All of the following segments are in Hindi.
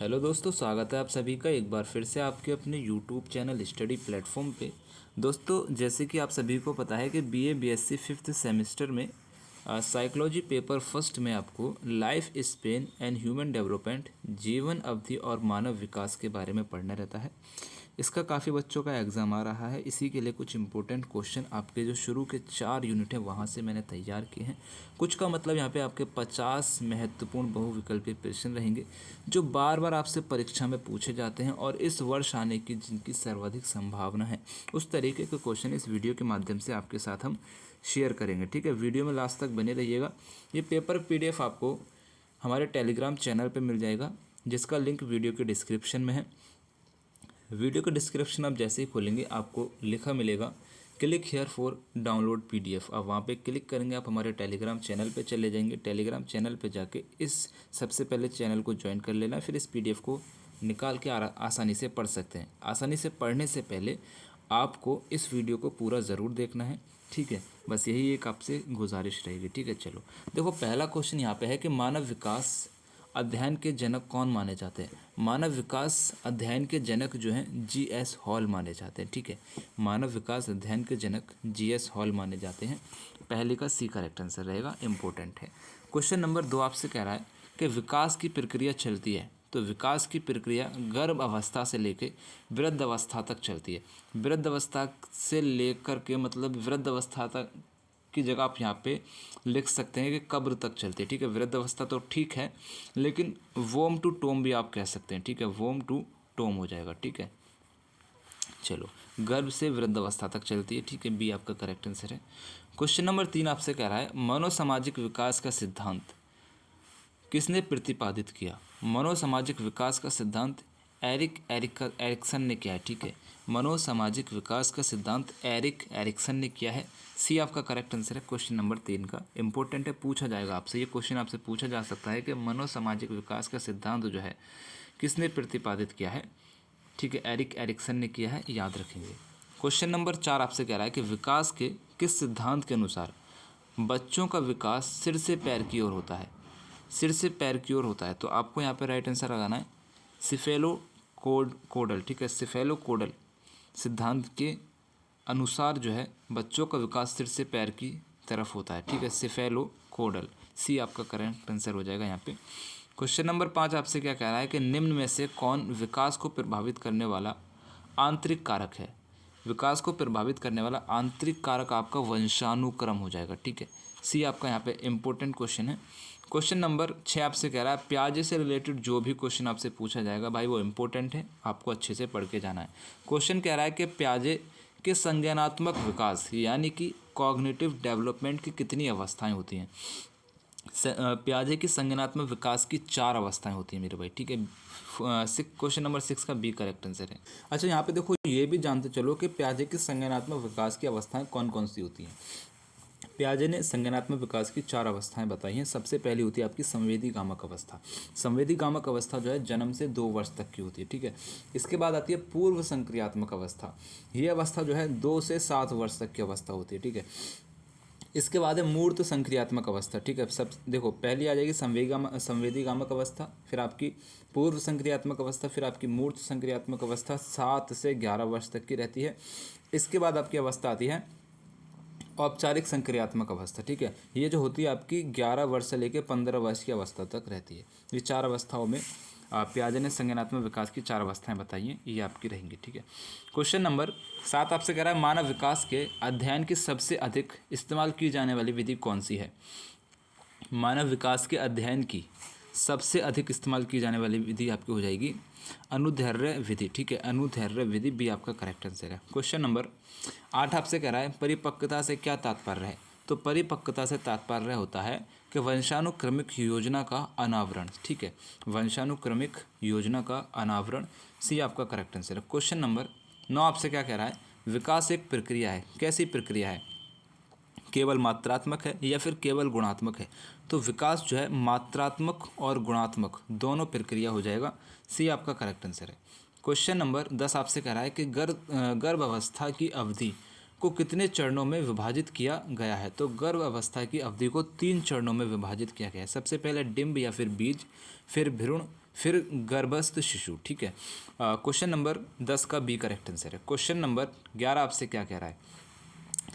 हेलो दोस्तों, स्वागत है आप सभी का एक बार फिर से आपके अपने यूट्यूब चैनल स्टडी प्लेटफॉर्म पे। दोस्तों, जैसे कि आप सभी को पता है कि बीए बीएससी फिफ्थ सेमेस्टर में साइकोलॉजी पेपर फर्स्ट में आपको life span and human development, जीवन अवधि और मानव विकास के बारे में पढ़ना रहता है। इसका काफ़ी बच्चों का एग्ज़ाम आ रहा है, इसी के लिए कुछ इंपॉर्टेंट क्वेश्चन आपके जो शुरू के 4 यूनिट हैं वहाँ से मैंने तैयार किए हैं। कुछ का मतलब यहाँ पे आपके 50 महत्वपूर्ण बहुविकल्पीय प्रश्न रहेंगे जो बार बार आपसे परीक्षा में पूछे जाते हैं और इस वर्ष आने की जिनकी सर्वाधिक संभावना है, उस तरीके के क्वेश्चन इस वीडियो के माध्यम से आपके साथ हम शेयर करेंगे। ठीक है, वीडियो में लास्ट तक बने रहिएगा। ये पेपर PDF आपको हमारे टेलीग्राम चैनल पे मिल जाएगा, जिसका लिंक वीडियो के डिस्क्रिप्शन में है। वीडियो का डिस्क्रिप्शन आप जैसे ही खोलेंगे आपको लिखा मिलेगा click here for download PDF। आप वहाँ पे क्लिक करेंगे, आप हमारे टेलीग्राम चैनल पे चले जाएंगे। टेलीग्राम चैनल पे जाके इस सबसे पहले चैनल को ज्वाइन कर लेना, फिर इस PDF को निकाल के आसानी से पढ़ सकते हैं। आसानी से पढ़ने से पहले आपको इस वीडियो को पूरा ज़रूर देखना है। ठीक है, बस यही एक आपसे गुजारिश रहेगी। ठीक है, चलो देखो, पहला क्वेश्चन यहाँ पे है कि मानव विकास अध्ययन के जनक कौन माने जाते हैं। मानव विकास अध्ययन के जनक जो हैं GS हॉल माने जाते हैं। ठीक है, मानव विकास अध्ययन के जनक GS हॉल माने जाते हैं। पहले का C करेक्ट आंसर रहेगा, इम्पोर्टेंट है। क्वेश्चन नंबर 2 आपसे कह रहा है कि विकास की प्रक्रिया चलती है, तो विकास की प्रक्रिया गर्भ अवस्था से लेकर वृद्ध अवस्था तक चलती है। वृद्ध अवस्था से लेकर के मतलब वृद्ध अवस्था तक की जगह आप यहाँ पे लिख सकते हैं कि कब्र तक चलती है। ठीक है, वृद्ध अवस्था तो ठीक है, लेकिन वोम टू टोम भी आप कह सकते हैं। ठीक है, वोम टू टोम हो जाएगा। ठीक है, चलो, गर्भ से वृद्ध अवस्था तक चलती है। ठीक है, B आपका करेक्ट आंसर है। क्वेश्चन नंबर 3 आपसे कह रहा है मनोसामाजिक विकास का सिद्धांत किसने प्रतिपादित किया। मनोसामाजिक विकास का सिद्धांत एरिक्सन ने किया है। ठीक है, मनोसामाजिक विकास का सिद्धांत एरिक्सन ने किया है। C आपका करेक्ट आंसर है क्वेश्चन नंबर 3 का। इंपॉर्टेंट है, पूछा जाएगा आपसे, ये क्वेश्चन आपसे पूछा जा सकता है कि मनोसामाजिक विकास का सिद्धांत जो है किसने प्रतिपादित किया है। ठीक है, एरिक्सन ने किया है, याद रखेंगे। क्वेश्चन नंबर 4 आपसे कह रहा है कि विकास के किस सिद्धांत के अनुसार बच्चों का विकास सिर से पैर की ओर होता है। सिर से पैर की ओर होता है, तो आपको यहाँ पे राइट आंसर लगाना है कोडल। ठीक है, कोडल सिद्धांत के अनुसार जो है बच्चों का विकास सिर से पैर की तरफ होता है। ठीक है, कोडल। C आपका करेक्ट आंसर हो जाएगा यहाँ पे। क्वेश्चन नंबर 5 आपसे क्या कह रहा है कि निम्न में से कौन विकास को प्रभावित करने वाला आंतरिक कारक है। विकास को प्रभावित करने वाला आंतरिक कारक आपका वंशानुक्रम हो जाएगा। ठीक है, C आपका यहाँ पे इम्पोर्टेंट क्वेश्चन है। क्वेश्चन नंबर 6 आपसे कह रहा है प्याजे से रिलेटेड जो भी क्वेश्चन आपसे पूछा जाएगा भाई वो इम्पोर्टेंट है, आपको अच्छे से पढ़ के जाना है। क्वेश्चन कह रहा है कि प्याजे के संज्ञानात्मक विकास यानी कि कॉग्निटिव डेवलपमेंट की कितनी अवस्थाएं होती हैं। प्याजे की संज्ञानात्मक विकास की 4 अवस्थाएं होती हैं मेरे भाई। ठीक है, क्वेश्चन नंबर 6 का B करेक्ट आंसर है। अच्छा, यहाँ पे देखो, ये भी जानते चलो कि प्याजे की संज्ञानात्मक विकास की अवस्थाएं कौन कौन सी होती हैं। प्याजे ने संज्ञानात्मक विकास की 4 अवस्थाएं बताई हैं। सबसे पहली होती है आपकी संवेदी गामक अवस्था। संवेदी गामक अवस्था जो है जन्म से 2 वर्ष तक की होती है। ठीक है, इसके बाद आती है पूर्व संक्रियात्मक अवस्था। ये अवस्था जो है 2 से 7 वर्ष तक की अवस्था होती है। ठीक है, इसके बाद है मूर्त संक्रियात्मक अवस्था। ठीक है, सब देखो, पहली आ जाएगी संवेदी गामक अवस्था, फिर आपकी पूर्व संक्रियात्मक अवस्था, फिर आपकी मूर्त संक्रियात्मक अवस्था 7 से 11 वर्ष तक की रहती है। इसके बाद आपकी अवस्था आती है औपचारिक संक्रियात्मक अवस्था। ठीक है, ये जो होती है आपकी 11 वर्ष से लेकर 15 वर्ष की अवस्था तक रहती है। ये 4 अवस्थाओं में प्याजे ने संज्ञानात्मक विकास की 4 अवस्थाएं बताई हैं, ये आपकी रहेंगी। ठीक है, क्वेश्चन नंबर 7 आपसे कह रहा है मानव विकास के अध्ययन की सबसे अधिक इस्तेमाल की जाने वाली विधि कौन सी है। मानव विकास के अध्ययन की सबसे अधिक इस्तेमाल की जाने वाली विधि आपकी हो जाएगी अनुदैर्ध्य विधि। ठीक है, अनुदैर्ध्य विधि B आपका करेक्ट आंसर है। क्वेश्चन नंबर 8 आपसे कह रहा है परिपक्वता से क्या तात्पर्य है। तो परिपक्वता से तात्पर्य होता है कि वंशानुक्रमिक योजना का अनावरण। ठीक है, वंशानुक्रमिक योजना का अनावरण C आपका करेक्ट आंसर है। क्वेश्चन नंबर 9 आपसे क्या कह रहा है विकास एक प्रक्रिया है। कैसी प्रक्रिया है, केवल मात्रात्मक है या फिर केवल गुणात्मक है। तो विकास जो है मात्रात्मक और गुणात्मक दोनों प्रक्रिया हो जाएगा। C आपका करेक्ट आंसर है। क्वेश्चन नंबर 10 आपसे कह रहा है कि गर्भ अवस्था की अवधि को कितने चरणों में विभाजित किया गया है। तो गर्भ अवस्था की अवधि को 3 चरणों में विभाजित किया गया है। सबसे पहले डिंब या फिर बीज, फिर भ्रूण, फिर गर्भस्थ शिशु, ठीक है। क्वेश्चन नंबर 10 का बी करेक्ट आंसर है। क्वेश्चन नंबर 11 आपसे क्या कह रहा है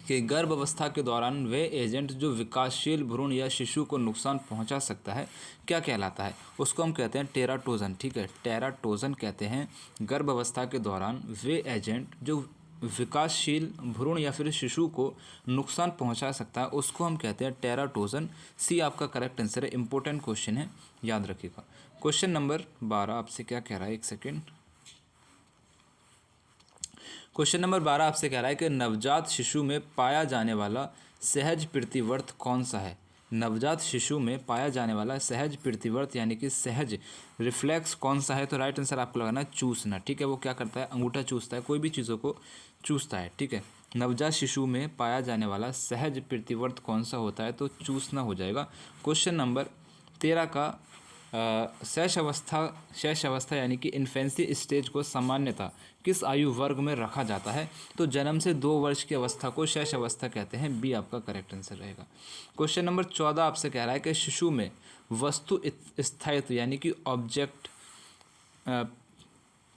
कि गर्भ अवस्था के दौरान वे एजेंट जो विकासशील भ्रूण या शिशु को नुकसान पहुंचा सकता है क्या कहलाता है? उसको हम कहते हैं टेराटोजन, ठीक है, टेराटोजन कहते हैं गर्भ अवस्था के दौरान वे एजेंट जो विकासशील भ्रूण या फिर शिशु को नुकसान पहुंचा सकता है उसको हम कहते हैं टेराटोजन। सी आपका करेक्ट आंसर है। इंपॉर्टेंट क्वेश्चन है, याद रखिएगा। क्वेश्चन नंबर 12 आपसे क्या कह रहा है, एक सेकेंड। क्वेश्चन नंबर 12 आपसे कह रहा है कि नवजात शिशु में पाया जाने वाला सहज प्रतिवर्त कौन सा है? नवजात शिशु में पाया जाने वाला सहज प्रतिवर्त यानी कि सहज रिफ्लेक्स कौन सा है? तो राइट आंसर आपको लगाना है चूसना, ठीक है। वो क्या करता है? अंगूठा चूसता है, कोई भी चीज़ों को चूसता है, ठीक है। नवजात शिशु में पाया जाने वाला सहज प्रतिवर्त कौन सा होता है? तो चूसना हो जाएगा। क्वेश्चन नंबर 13 का शेष अवस्था यानी कि इन्फेंसी स्टेज को सामान्यतः किस आयु वर्ग में रखा जाता है? तो जन्म से 2 वर्ष की अवस्था को शेष अवस्था कहते हैं। बी आपका करेक्ट आंसर रहेगा। क्वेश्चन नंबर 14 आपसे कह रहा है कि शिशु में वस्तु स्थायित्व यानी कि ऑब्जेक्ट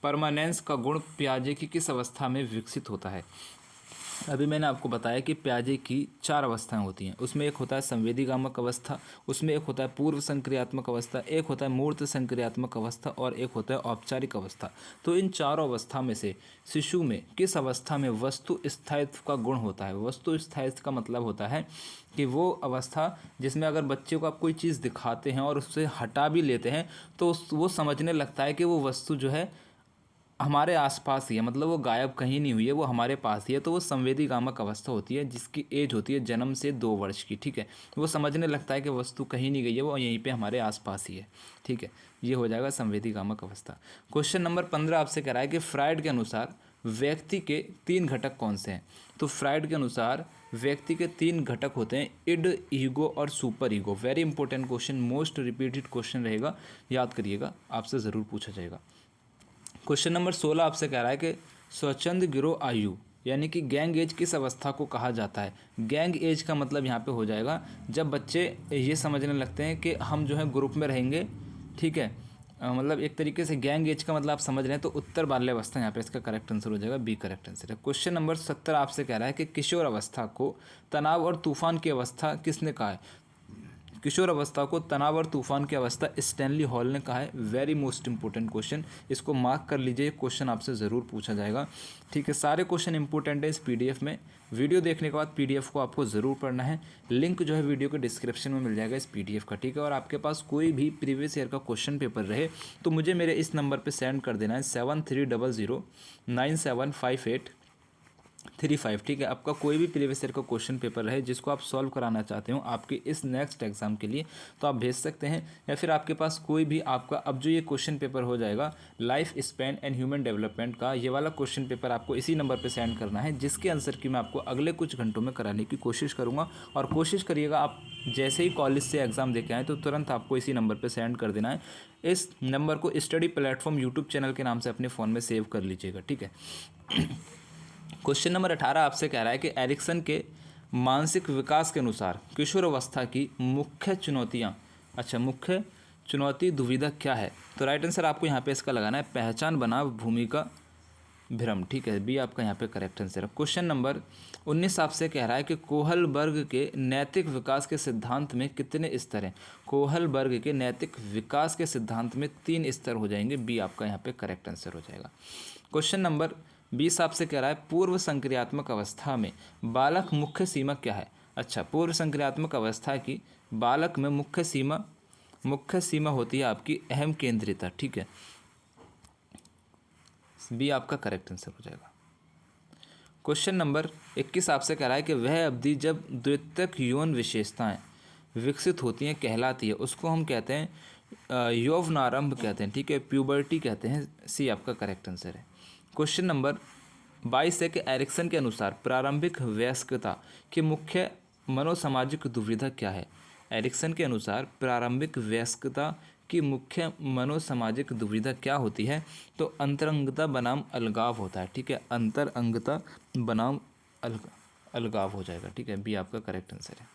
परमानेंस का गुण पियाजे की किस अवस्था में विकसित होता है? अभी मैंने आपको बताया कि पियाजे की 4 अवस्थाएं होती हैं। उसमें एक होता है संवेदीगामक अवस्था, उसमें एक होता है पूर्व संक्रियात्मक अवस्था, एक होता है मूर्त संक्रियात्मक अवस्था और एक होता है औपचारिक अवस्था। तो इन चारों अवस्था में से शिशु में किस अवस्था में वस्तु स्थायित्व का गुण होता है? वस्तु स्थायित्व का मतलब होता है कि वो अवस्था जिसमें अगर बच्चे को आप कोई चीज़ दिखाते हैं और उससे हटा भी लेते हैं तो वो समझने लगता है कि वो वस्तु जो है हमारे आसपास ही है, मतलब वो गायब कहीं नहीं हुई है, वो हमारे पास ही है। तो वो संवेदीगामक अवस्था होती है जिसकी एज होती है जन्म से 2 वर्ष की, ठीक है। वो समझने लगता है कि वस्तु कहीं नहीं गई है, वो यहीं पे हमारे आसपास ही है, ठीक है। ये हो जाएगा संवेदीगामक अवस्था। क्वेश्चन नंबर 15 आपसे कह रहा है कि फ्राइड के अनुसार व्यक्ति के 3 घटक कौन से हैं? तो फ्राइड के अनुसार व्यक्ति के 3 घटक होते हैं, इड, ईगो और super ego. Very important question, most repeated question रहेगा, याद करिएगा, आपसे ज़रूर पूछा जाएगा। क्वेश्चन नंबर 16 आपसे कह रहा है कि स्वच्छंद गिरोह आयु यानी कि गैंग एज किस अवस्था को कहा जाता है? गैंग एज का मतलब यहाँ पे हो जाएगा जब बच्चे ये समझने लगते हैं कि हम जो है ग्रुप में रहेंगे, ठीक है। मतलब एक तरीके से गैंग एज का मतलब आप समझ रहे हैं, तो उत्तर बाल्यावस्था यहाँ पे इसका करेक्ट आंसर हो जाएगा। बी करेक्ट आंसर है। क्वेश्चन नंबर 17 आपसे कह रहा है कि किशोर अवस्था को तनाव और तूफान की अवस्था किसने कहा है? किशोर अवस्था को तनाव और तूफान की अवस्था स्टैनली हॉल ने कहा है। वेरी मोस्ट इंपॉर्टेंट क्वेश्चन, इसको मार्क कर लीजिए, क्वेश्चन आपसे ज़रूर पूछा जाएगा, ठीक है। सारे क्वेश्चन इंपॉर्टेंट है इस पीडीएफ में। वीडियो देखने के बाद पीडीएफ को आपको ज़रूर पढ़ना है। लिंक जो है वीडियो के डिस्क्रिप्शन में मिल जाएगा इस पीडीएफ का, ठीक है। और आपके पास कोई भी प्रीवियस ईयर का क्वेश्चन पेपर रहे तो मुझे मेरे इस नंबर पर सेंड कर देना है 7300975835, ठीक है। आपका कोई भी प्रीवियस ईयर का क्वेश्चन पेपर रहे जिसको आप सॉल्व कराना चाहते हो आपके इस नेक्स्ट एग्जाम के लिए, तो आप भेज सकते हैं। या फिर आपके पास कोई भी आपका अब जो ये क्वेश्चन पेपर हो जाएगा life span and human development का, ये वाला क्वेश्चन पेपर आपको इसी नंबर पर सेंड करना है, जिसके आंसर की मैं आपको अगले कुछ घंटों में कराने की कोशिश करूँगा। और कोशिश करिएगा आप जैसे ही कॉलेज से एग्ज़ाम देके आएँ तो तुरंत आपको इसी नंबर पर सेंड कर देना है। इस नंबर को स्टडी प्लेटफॉर्म यूट्यूब चैनल के नाम से अपने फ़ोन में सेव कर लीजिएगा, ठीक है। क्वेश्चन नंबर 18 आपसे कह रहा है कि एरिक्सन के मानसिक विकास के अनुसार किशोर अवस्था की मुख्य चुनौती दुविधा क्या है? तो राइट आंसर आपको यहाँ पे इसका लगाना है पहचान बनाम भूमिका भ्रम, ठीक है। बी आपका यहाँ पे करेक्ट आंसर है। क्वेश्चन नंबर 19 आपसे कह रहा है कि कोहलबर्ग के नैतिक विकास के सिद्धांत में कितने स्तर हैं? कोहलबर्ग के नैतिक विकास के सिद्धांत में 3 स्तर हो जाएंगे। बी आपका यहाँ पे करेक्ट आंसर हो जाएगा। क्वेश्चन नंबर 20 आपसे कह रहा है पूर्व संक्रियात्मक अवस्था में बालक मुख्य सीमा क्या है? अच्छा, पूर्व संक्रियात्मक अवस्था की बालक में मुख्य सीमा होती है आपकी अहम केंद्रिता, ठीक है। बी आपका करेक्ट आंसर हो जाएगा। क्वेश्चन नंबर 21 आपसे कह रहा है कि वह अवधि जब द्वितीयक यौन विशेषताएं विकसित होती हैं कहलाती है, उसको हम कहते हैं यौवनारंभ कहते हैं, ठीक है, प्यूबर्टी कहते हैं। सी आपका करेक्ट आंसर है। क्वेश्चन नंबर 22 है कि एरिक्सन के अनुसार प्रारंभिक वयस्कता की मुख्य मनोसामाजिक दुविधा क्या है? एरिक्सन के अनुसार प्रारंभिक वयस्कता की मुख्य मनोसामाजिक दुविधा क्या होती है? तो अंतरंगता बनाम अलगाव होता है, ठीक है। अंतरंगता बनाम अलगाव हो जाएगा, ठीक है। बी आपका करेक्ट आंसर है।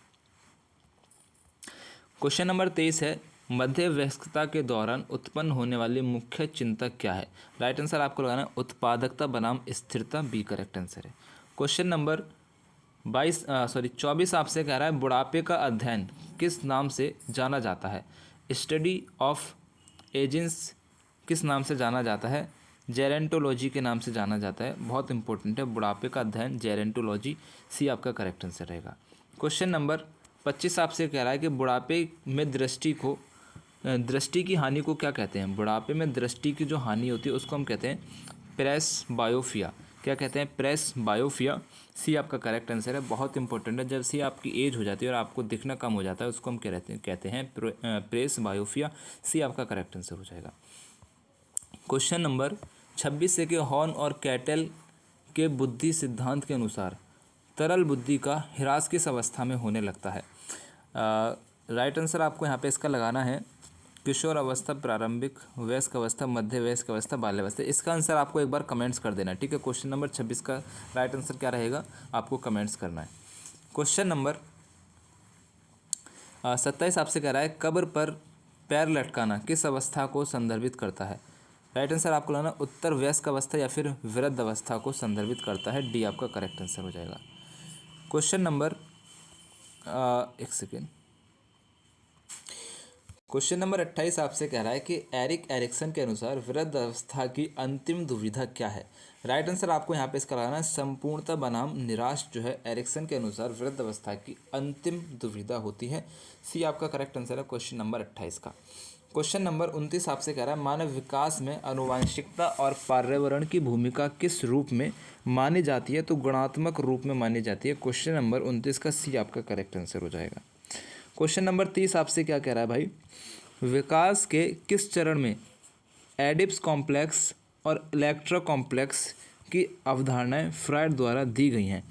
क्वेश्चन नंबर 23 है मध्यवयस्कता के दौरान उत्पन्न होने वाली मुख्य चिंता क्या है? राइट आंसर आपको लगाना है उत्पादकता बनाम स्थिरता, बी करेक्ट आंसर है। क्वेश्चन नंबर 24 आपसे कह रहा है बुढ़ापे का अध्ययन किस नाम से जाना जाता है? स्टडी ऑफ एजिंग्स किस नाम से जाना जाता है? जेरेंटोलॉजी के नाम से जाना जाता है। बहुत इंपॉर्टेंट है, बुढ़ापे का अध्ययन जेरेंटोलॉजी, सी आपका करेक्ट आंसर रहेगा। क्वेश्चन नंबर 25 आपसे कह रहा है कि बुढ़ापे में दृष्टि की हानि को क्या कहते हैं? बुढ़ापे में दृष्टि की जो हानि होती है उसको हम कहते हैं प्रेस बायोफिया। क्या कहते हैं? प्रेस बायोफिया, सी आपका करेक्ट आंसर है। बहुत इंपॉर्टेंट है, जब सी आपकी एज हो जाती है और आपको दिखना कम हो जाता है उसको हम कहते हैं प्रेस बायोफिया, सी आपका करेक्ट आंसर हो जाएगा। क्वेश्चन नंबर 26 से कि हॉर्न और कैटल के बुद्धि सिद्धांत के अनुसार तरल बुद्धि का ह्रास किस अवस्था में होने लगता है? राइट आंसर आपको यहाँ पे इसका लगाना है किशोर अवस्था, प्रारंभिक वयस्क अवस्था, मध्य वयस्क अवस्था, बाल्यावस्था। इसका आंसर आपको एक बार कमेंट्स कर देना है, ठीक है। क्वेश्चन नंबर 26 का राइट आंसर क्या रहेगा आपको कमेंट्स करना है। क्वेश्चन नंबर 27 आपसे कह रहा है कब्र पर पैर लटकाना किस अवस्था को संदर्भित करता है? राइट आंसर आपको लाना उत्तर वयस्क अवस्था या फिर वृद्ध अवस्था को संदर्भित करता है, डी आपका करेक्ट आंसर हो जाएगा। क्वेश्चन नंबर एक सेकेंड, क्वेश्चन नंबर 28 आपसे कह रहा है कि एरिक एरिक्सन के अनुसार वृद्ध अवस्था की अंतिम दुविधा क्या है? राइट आंसर आपको यहाँ पे इसका लगाना है संपूर्णता बनाम निराश जो है एरिक्सन के अनुसार वृद्ध अवस्था की अंतिम दुविधा होती है, सी आपका करेक्ट आंसर है क्वेश्चन नंबर 28 का। क्वेश्चन नंबर 29 आपसे कह रहा है मानव विकास में आनुवंशिकता और पर्यावरण की भूमिका किस रूप में मानी जाती है? तो गुणात्मक रूप में मानी जाती है। क्वेश्चन नंबर 29 का सी आपका करेक्ट आंसर हो जाएगा। क्वेश्चन नंबर 30 आपसे क्या कह रहा है भाई? विकास के किस चरण में एडिप्स कॉम्प्लेक्स और इलेक्ट्रा कॉम्प्लेक्स की अवधारणाएं फ्रायड द्वारा दी गई हैं?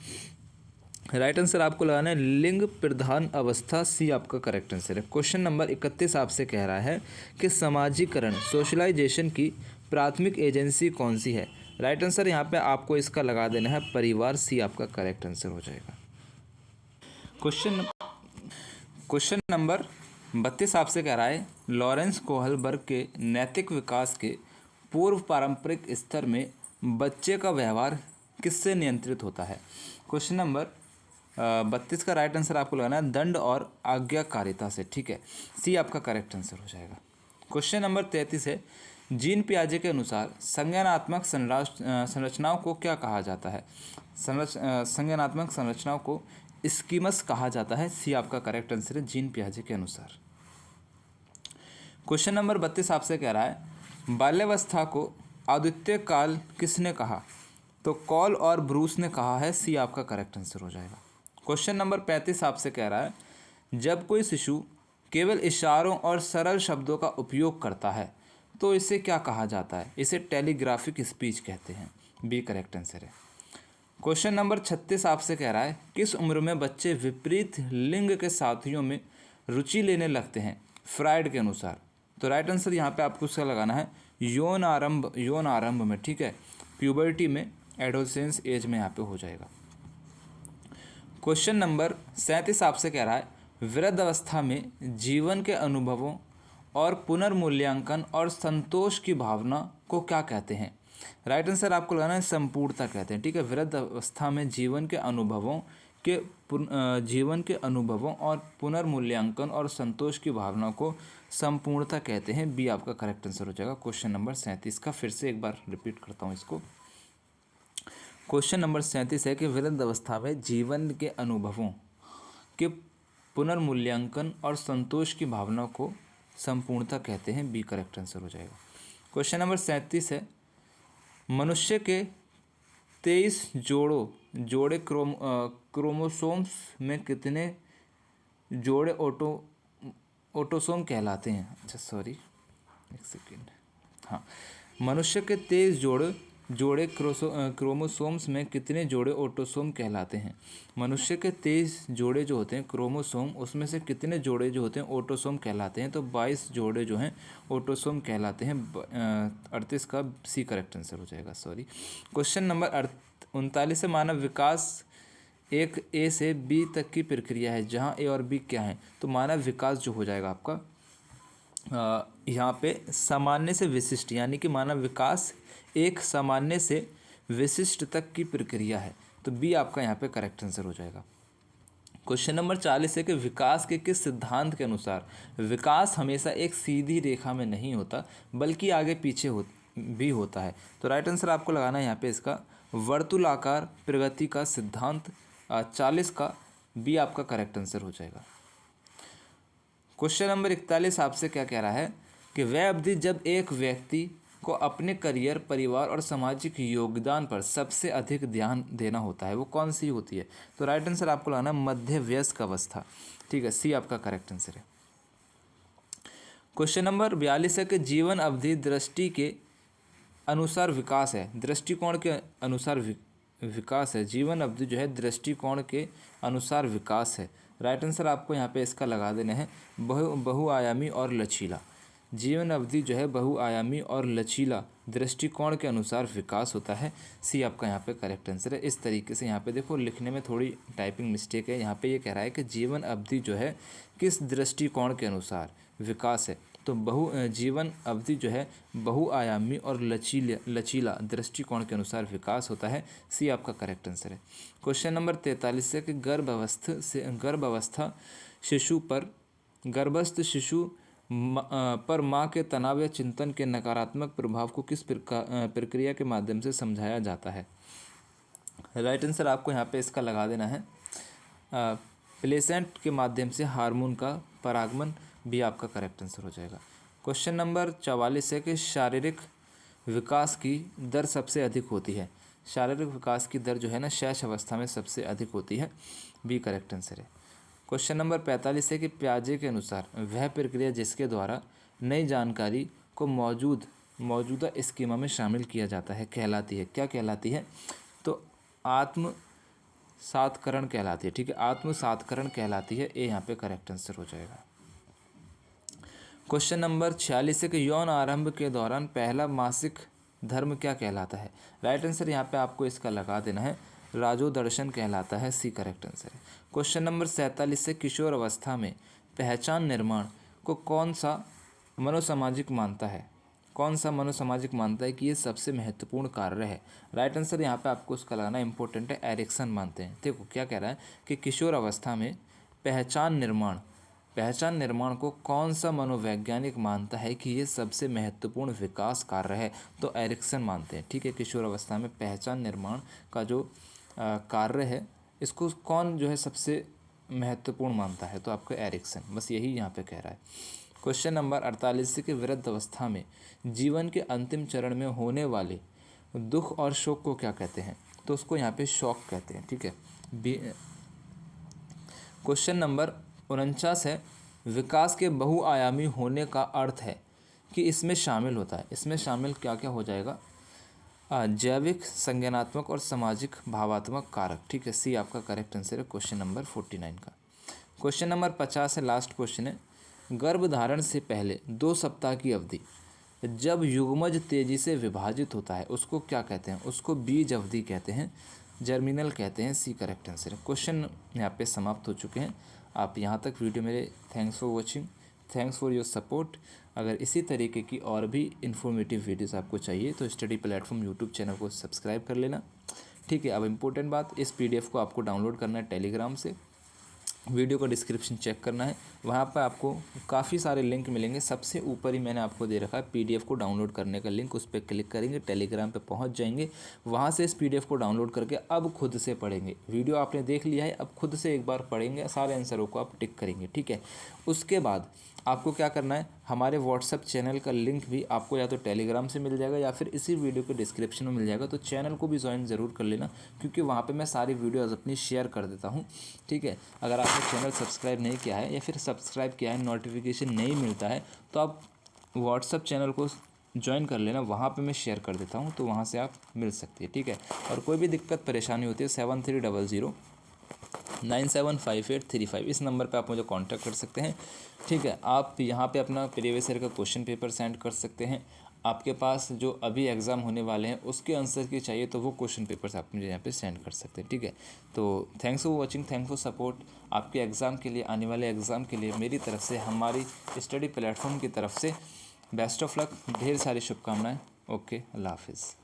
राइट आंसर आपको लगाना है लिंग प्रधान अवस्था, सी आपका करेक्ट आंसर है। क्वेश्चन नंबर 31 आपसे कह रहा है कि समाजीकरण सोशलाइजेशन की प्राथमिक एजेंसी कौन सी है? राइट आंसर यहाँ पे आपको इसका लगा देना है परिवार, सी आपका करेक्ट आंसर हो जाएगा। क्वेश्चन नंबर 32 आपसे कह रहा है लॉरेंस कोहलबर्ग के नैतिक विकास के पूर्व पारंपरिक स्तर में बच्चे का व्यवहार किससे नियंत्रित होता है? क्वेश्चन नंबर 32 का राइट आंसर आपको लगाना है दंड और आज्ञाकारिता से, ठीक है, सी आपका करेक्ट आंसर हो जाएगा। क्वेश्चन नंबर 33 है जीन पियाजे के अनुसार संज्ञानात्मक संरचनाओं को क्या कहा जाता है? संज्ञानात्मक संरचनाओं को स्कीमस कहा जाता है, सी आपका करेक्ट आंसर है जीन पियाजे के अनुसार। क्वेश्चन नंबर 32 आपसे कह रहा है बाल्यावस्था को अद्वितीय काल किसने कहा? तो कॉल और ब्रूस ने कहा है, सी आपका करेक्ट आंसर हो जाएगा। क्वेश्चन नंबर 35 आपसे कह रहा है जब कोई शिशु केवल इशारों और सरल शब्दों का उपयोग करता है तो इसे क्या कहा जाता है? इसे टेलीग्राफिक स्पीच कहते हैं, बी करेक्ट आंसर है। क्वेश्चन नंबर 36 आपसे कह रहा है किस उम्र में बच्चे विपरीत लिंग के साथियों में रुचि लेने लगते हैं फ्रायड के अनुसार? तो राइट आंसर यहाँ पे आपको उसका लगाना है यौन आरंभ में, ठीक है, प्यूबर्टी में, एडोलेसेंस एज में यहाँ पे हो जाएगा। क्वेश्चन नंबर 37 आपसे कह रहा है वृद्ध अवस्था में जीवन के अनुभवों और पुनर्मूल्यांकन और संतोष की भावना को क्या कहते हैं? राइट आंसर आपको लगाना है संपूर्णता कहते हैं, ठीक है। वृद्ध अवस्था में जीवन के अनुभवों और पुनर्मूल्यांकन और संतोष की भावना को संपूर्णता कहते हैं, बी आपका करेक्ट आंसर हो जाएगा। क्वेश्चन नंबर 37 का फिर से एक बार रिपीट करता हूँ इसको। क्वेश्चन नंबर 37 है कि वृद्ध अवस्था में जीवन के अनुभवों के पुनर्मूल्यांकन और संतोष की भावना को संपूर्णता कहते हैं, बी करेक्ट आंसर हो जाएगा। क्वेश्चन नंबर 37 है मनुष्य के 23 जोड़े क्रोमोसोम्स में कितने जोड़े ऑटोसोम कहलाते हैं? अच्छा सॉरी एक सेकेंड, हाँ, मनुष्य के 23 जोड़े क्रोमोसोम्स में कितने जोड़े ऑटोसोम कहलाते हैं? मनुष्य के 23 जोड़े जो होते हैं क्रोमोसोम, उसमें से कितने जोड़े जो होते हैं ऑटोसोम कहलाते हैं? तो 22 जोड़े जो हैं ऑटोसोम कहलाते हैं, 38 का सी करेक्ट आंसर हो जाएगा, सॉरी। क्वेश्चन नंबर 39 से मानव विकास एक ए से बी तक की प्रक्रिया है जहाँ ए और बी क्या है? तो मानव विकास जो हो जाएगा आपका यहाँ पे सामान्य से विशिष्ट यानी कि मानव विकास एक सामान्य से विशिष्ट तक की प्रक्रिया है। तो बी आपका यहाँ पे करेक्ट आंसर हो जाएगा। क्वेश्चन नंबर 40 है कि विकास के किस सिद्धांत के अनुसार विकास हमेशा एक सीधी रेखा में नहीं होता बल्कि आगे पीछे भी होता है। तो राइट आंसर आपको लगाना है यहाँ पे इसका वर्तुलाकार प्रगति का सिद्धांत। 40 का बी आपका करेक्ट आंसर हो जाएगा। क्वेश्चन नंबर 41 आपसे क्या कह रहा है कि वह अवधि जब एक व्यक्ति को अपने करियर, परिवार और सामाजिक योगदान पर सबसे अधिक ध्यान देना होता है, वो कौन सी होती है? तो राइट आंसर आपको लगाना मध्य वयस्क अवस्था। ठीक है, सी आपका करेक्ट आंसर है। क्वेश्चन नंबर 42 है कि जीवन अवधि दृष्टि के अनुसार विकास है, दृष्टिकोण के अनुसार विकास है। जीवन अवधि जो है दृष्टिकोण के अनुसार विकास है। राइट आंसर आपको यहाँ पे इसका लगा देना है बहुआयामी और लचीला। जीवन अवधि जो है बहुआयामी और लचीला दृष्टिकोण के अनुसार विकास होता है। सी आपका यहाँ पे करेक्ट आंसर है। इस तरीके से यहाँ पे देखो लिखने में थोड़ी टाइपिंग मिस्टेक है। यहाँ पे ये कह रहा है कि जीवन अवधि जो है किस दृष्टिकोण के अनुसार विकास है, तो जीवन अवधि जो है बहुआयामी और लचीला दृष्टिकोण के अनुसार विकास होता है। सी आपका करेक्ट आंसर है। क्वेश्चन नंबर 43 से कि गर्भावस्था शिशु पर गर्भस्थ शिशु पर माँ के तनाव या चिंतन के नकारात्मक प्रभाव को किस प्रक्रिया के माध्यम से समझाया जाता है? राइट आंसर आपको यहाँ पे इसका लगा देना है प्लेसेंट के माध्यम से हार्मोन का परागमन। भी आपका करेक्ट आंसर हो जाएगा। क्वेश्चन नंबर 44 है कि शारीरिक विकास की दर सबसे अधिक होती है। शारीरिक विकास की दर जो है ना शैशव अवस्था में सबसे अधिक होती है। बी करेक्ट आंसर है। क्वेश्चन नंबर 45 है कि पियाजे के अनुसार वह प्रक्रिया जिसके द्वारा नई जानकारी को मौजूदा स्कीमा में शामिल किया जाता है कहलाती है, क्या कहलाती है? तो आत्मसात्करण कहलाती है। ठीक है, आत्मसात्करण कहलाती है। ए यहाँ पे करेक्ट आंसर हो जाएगा। क्वेश्चन नंबर 46 है कि यौन आरंभ के दौरान पहला मासिक धर्म क्या कहलाता है? राइट आंसर यहाँ पे आपको इसका लगा देना है राजोदर्शन कहलाता है। सी करेक्ट आंसर है। क्वेश्चन नंबर 47 से किशोर अवस्था में पहचान निर्माण को कौन सा मनोसामाजिक मानता है? कौन सा मनोसामाजिक मानता है कि ये सबसे महत्वपूर्ण कार्य है? राइट आंसर यहाँ पे आपको उसका लगाना इंपॉर्टेंट है, एरिक्सन मानते हैं। देखो क्या कह रहा है कि किशोर अवस्था में पहचान निर्माण को कौन सा मनोवैज्ञानिक मानता है कि ये सबसे महत्वपूर्ण विकास कार्य है? तो एरिक्सन मानते हैं। ठीक है, किशोर अवस्था में पहचान निर्माण का जो कार्य है इसको कौन जो है सबसे महत्वपूर्ण मानता है? तो आपका एरिक्सन। बस यही यहाँ पे कह रहा है। क्वेश्चन नंबर 48 के वृद्ध अवस्था में जीवन के अंतिम चरण में होने वाले दुख और शोक को क्या कहते हैं? तो उसको यहाँ पे शौक कहते हैं। ठीक है। क्वेश्चन नंबर 49 है विकास के बहुआयामी होने का अर्थ है कि इसमें शामिल होता है। इसमें शामिल क्या क्या हो जाएगा? जैविक, संज्ञानात्मक और सामाजिक भावात्मक कारक। ठीक है, सी आपका करेक्ट आंसर है क्वेश्चन नंबर 49 का। क्वेश्चन नंबर 50 है, लास्ट क्वेश्चन है। गर्भधारण से पहले 2 सप्ताह की अवधि जब युग्मज तेजी से विभाजित होता है उसको क्या कहते हैं? उसको बीज अवधि कहते हैं, जर्मिनल कहते हैं। सी करेक्ट आंसर है। क्वेश्चन यहाँ पे समाप्त हो चुके हैं। आप यहाँ तक वीडियो मेरे thanks for watching, thanks for your support. अगर इसी तरीके की और भी इन्फॉर्मेटिव वीडियोस आपको चाहिए तो स्टडी प्लेटफॉर्म यूट्यूब चैनल को सब्सक्राइब कर लेना। ठीक है, अब इम्पोर्टेंट बात, इस पीडीएफ को आपको डाउनलोड करना है टेलीग्राम से। वीडियो का डिस्क्रिप्शन चेक करना है, वहाँ पर आपको काफ़ी सारे लिंक मिलेंगे। सबसे ऊपर ही मैंने आपको दे रखा है पीडीएफ को डाउनलोड करने का लिंक, उस पर क्लिक करेंगे, टेलीग्राम पे पहुँच जाएंगे। वहाँ से इस पीडीएफ को डाउनलोड करके अब खुद से पढ़ेंगे। वीडियो आपने देख लिया है, अब खुद से एक बार पढ़ेंगे, सारे आंसरों को आप टिक करेंगे। ठीक है, उसके बाद आपको क्या करना है, हमारे व्हाट्सएप चैनल का लिंक भी आपको या तो टेलीग्राम से मिल जाएगा या फिर इसी वीडियो के डिस्क्रिप्शन में मिल जाएगा। तो चैनल को भी ज्वाइन ज़रूर कर लेना, क्योंकि वहाँ पे मैं सारी वीडियोज़ अपनी शेयर कर देता हूँ। ठीक है, अगर आपने चैनल सब्सक्राइब नहीं किया है या फिर सब्सक्राइब किया है, नोटिफिकेशन नहीं मिलता है, तो आप व्हाट्सएप चैनल को ज्वाइन कर लेना, वहाँ पे मैं शेयर कर देता हूँ, तो वहाँ से आप मिल सकती है। ठीक है, और कोई भी दिक्कत परेशानी होती है 7300975835 इस नंबर पे आप मुझे कांटेक्ट कर सकते हैं। ठीक है, आप यहाँ पे अपना प्रीवियस ईयर का क्वेश्चन पेपर सेंड कर सकते हैं, आपके पास जो अभी एग्ज़ाम होने वाले हैं उसके आंसर की चाहिए तो वो क्वेश्चन पेपर्स आप मुझे यहाँ पे सेंड कर सकते हैं, ठीक है। तो thanks for watching, thanks for support. आपके एग्ज़ाम के लिए, आने वाले एग्ज़ाम के लिए मेरी तरफ से, हमारी स्टडी प्लेटफॉर्म की तरफ से बेस्ट ऑफ लक, ढेर सारी शुभकामनाएं। ओके, अल्लाह हाफिज़।